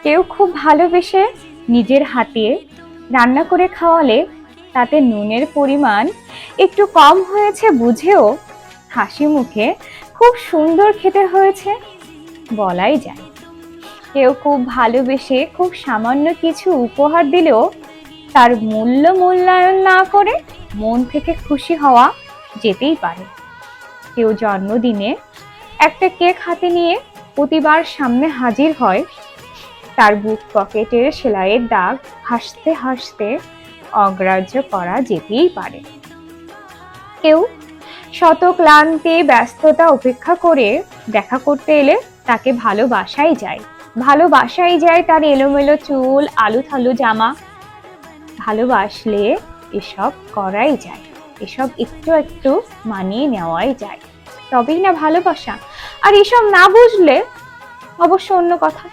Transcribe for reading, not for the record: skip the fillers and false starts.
কেউ খুব ভালোবেসে নিজের হাতে রান্না করে খাওয়ালে তাতে নুনের পরিমাণ একটু কম হয়েছে বুঝেও হাসি মুখে খুব সুন্দর খেতে হয়েছে বলাই যায়। কেউ খুব ভালোবেসে খুব সামান্য কিছু উপহার দিলেও তার মূল্যায়ন না করে মন থেকে খুশি হওয়া যেতেই পারে। কেউ জন্মদিনে একটা কেক হাতে নিয়ে প্রতিবার সামনে হাজির হয়, তার বুক পকেটের সেলাইয়ের দাগ হাসতে হাসতে অগ্রাহ্য করা যেতেই পারে। কেউ শত ক্লান্তি ব্যস্ততা উপেক্ষা করে দেখা করতে এলে তাকে ভালোবাসাই যায় তার এলোমেলো চুল, আলুথালু জামা। ভালোবাসলে এসব করাই যায়, এসব একটু একটু মানিয়ে নেওয়াই যায়, তবেই না ভালোবাসা। আর এসব না বুঝলে অবশ্য অন্য কথা।